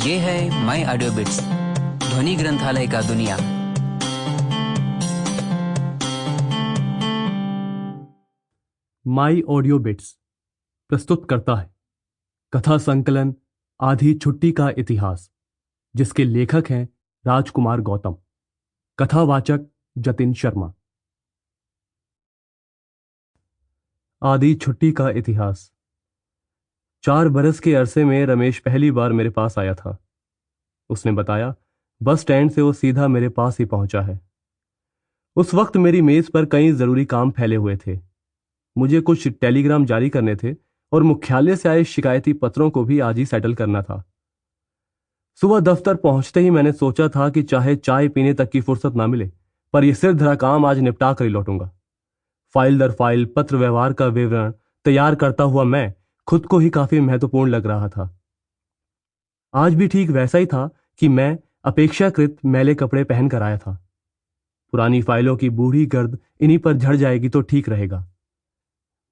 ये है माई audio bits, ध्वनि ग्रंथालय का दुनिया। माई ऑडियो बिट्स प्रस्तुत करता है कथा संकलन आधी छुट्टी का इतिहास, जिसके लेखक हैं राजकुमार गौतम। कथावाचक जतिन शर्मा। आधी छुट्टी का इतिहास। 4 बरस के अरसे में रमेश पहली बार मेरे पास आया था। उसने बताया बस स्टैंड से वो सीधा मेरे पास ही पहुंचा है। उस वक्त मेरी मेज पर कई जरूरी काम फैले हुए थे। मुझे कुछ टेलीग्राम जारी करने थे और मुख्यालय से आए शिकायती पत्रों को भी आज ही सेटल करना था। सुबह दफ्तर पहुंचते ही मैंने सोचा था कि चाहे चाय पीने तक की फुर्सत ना मिले, पर यह सिर धरा काम आज निपटा कर ही लौटूंगा। फाइल दर फाइल पत्र व्यवहार का विवरण तैयार करता हुआ मैं खुद को ही काफी महत्वपूर्ण लग रहा था। आज भी ठीक वैसा ही था कि मैं अपेक्षाकृत मैले कपड़े पहन कर आया था। पुरानी फाइलों की बूढ़ी गर्द इन्हीं पर झड़ जाएगी तो ठीक रहेगा।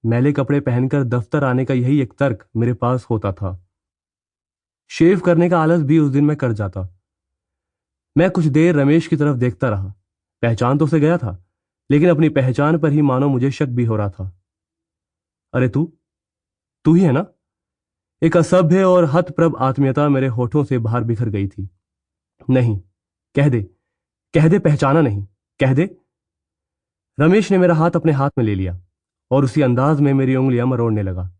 मैले कपड़े पहनकर दफ्तर आने का यही एक तर्क मेरे पास होता था। शेव करने का आलस भी उस दिन मैं कर जाता। मैं कुछ देर रमेश की तरफ देखता रहा। पहचान तो उसे गया था, लेकिन अपनी पहचान पर ही मानो मुझे शक भी हो रहा था। अरे तू ही है ना? एक असभ्य और हतप्रभ आत्मीयता मेरे होठों से बाहर बिखर गई थी। नहीं, कह दे पहचाना नहीं, कह दे। रमेश ने मेरा हाथ अपने हाथ में ले लिया और उसी अंदाज में मेरी उंगलियां मरोड़ने लगा।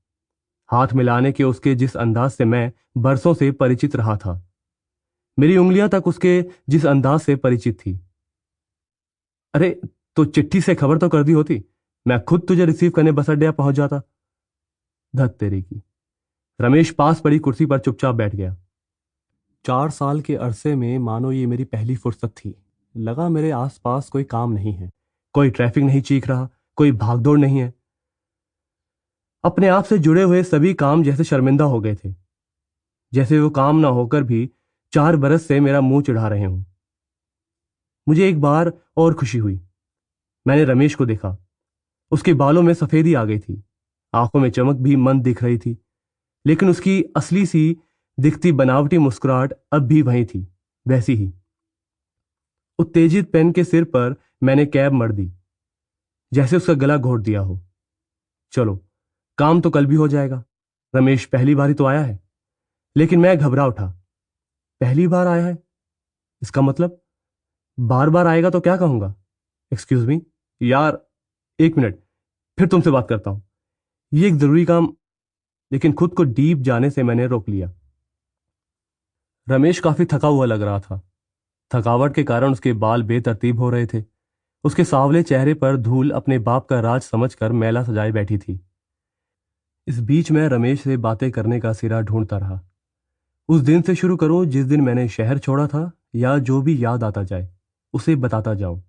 हाथ मिलाने के उसके जिस अंदाज से मैं बरसों से परिचित रहा था, मेरी उंगलियां तक उसके जिस अंदाज से परिचित थी। अरे तो चिट्ठी से खबर तो कर दी होती, मैं खुद तुझे रिसीव करने बस अड्डा पहुंच जाता। धत तेरी की। रमेश पास पड़ी कुर्सी पर चुपचाप बैठ गया। 4 साल के अरसे में मानो ये मेरी पहली फुर्सत थी। लगा मेरे आसपास कोई काम नहीं है, कोई ट्रैफिक नहीं चीख रहा, कोई भागदौड़ नहीं है। अपने आप से जुड़े हुए सभी काम जैसे शर्मिंदा हो गए थे, जैसे वो काम ना होकर भी 4 बरस से मेरा मुंह चिढ़ा रहे हों। मुझे एक बार और खुशी हुई। मैंने रमेश को देखा। उसके बालों में सफेदी आ गई थी, आंखों में चमक भी मंद दिख रही थी, लेकिन उसकी असली सी दिखती बनावटी मुस्कुराहट अब भी वही थी, वैसी ही। उत्तेजित पेन के सिर पर मैंने कैप मर दी, जैसे उसका गला घोट दिया हो। चलो, काम तो कल भी हो जाएगा। रमेश पहली बार ही तो आया है। लेकिन मैं घबरा उठा। पहली बार आया है, इसका मतलब बार बार आएगा तो क्या कहूंगा? एक्सक्यूज मी यार, 1 मिनट, फिर तुमसे बात करता हूं, ये एक जरूरी काम। लेकिन खुद को डीप जाने से मैंने रोक लिया। रमेश काफी थका हुआ लग रहा था। थकावट के कारण उसके बाल बेतरतीब हो रहे थे। उसके सांवले चेहरे पर धूल अपने बाप का राज समझकर मैला सजाए बैठी थी। इस बीच मैं रमेश से बातें करने का सिरा ढूंढता रहा। उस दिन से शुरू करूं जिस दिन मैंने शहर छोड़ा था, या जो भी याद आता जाए उसे बताता जाऊं।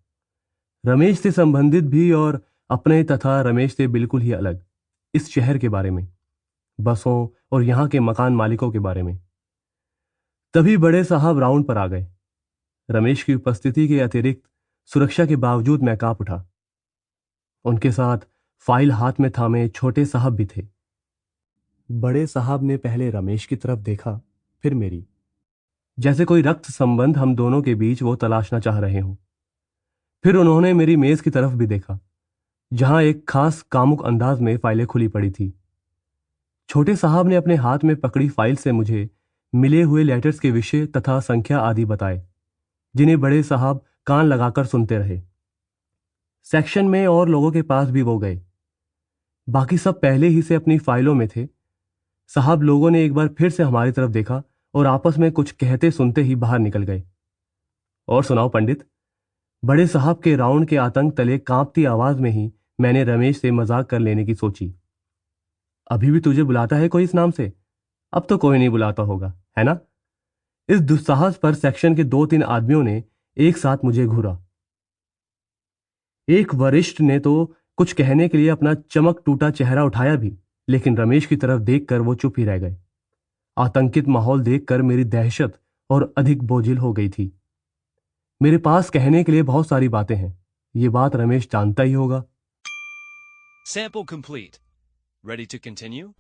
रमेश से संबंधित भी और अपने तथा रमेश से बिल्कुल ही अलग, इस शहर के बारे में, बसों और यहां के मकान मालिकों के बारे में। तभी बड़े साहब राउंड पर आ गए। रमेश की उपस्थिति के अतिरिक्त सुरक्षा के बावजूद मैं कांप उठा। उनके साथ फाइल हाथ में थामे छोटे साहब भी थे। बड़े साहब ने पहले रमेश की तरफ देखा, फिर मेरी, जैसे कोई रक्त संबंध हम दोनों के बीच वो तलाशना चाह रहे हों। फिर उन्होंने मेरी मेज की तरफ भी देखा, जहां एक खास कामुक अंदाज में फाइलें खुली पड़ी थी। छोटे साहब ने अपने हाथ में पकड़ी फाइल से मुझे मिले हुए लेटर्स के विषय तथा संख्या आदि बताए, जिन्हें बड़े साहब कान लगाकर सुनते रहे। सेक्शन में और लोगों के पास भी वो गए। बाकी सब पहले ही से अपनी फाइलों में थे। साहब लोगों ने एक बार फिर से हमारी तरफ देखा और आपस में कुछ कहते सुनते ही बाहर निकल गए। और सुनाओ पंडित। बड़े साहब के राउंड के आतंक तले कांपती आवाज में ही मैंने रमेश से मजाक कर लेने की सोची। अभी भी तुझे बुलाता है कोई इस नाम से? अब तो कोई नहीं बुलाता होगा, है ना? इस दुस्साहस पर सेक्शन के 2-3 आदमियों ने एक साथ मुझे घूरा। एक वरिष्ठ ने तो कुछ कहने के लिए अपना चमक टूटा चेहरा उठाया भी, लेकिन रमेश की तरफ देखकर वो चुप ही रह गए। आतंकित माहौल देखकर मेरी दहशत और अधिक बोझिल हो गई थी। मेरे पास कहने के लिए बहुत सारी बातें हैं, ये बात रमेश जानता ही होगा। Sample complete. Ready to continue?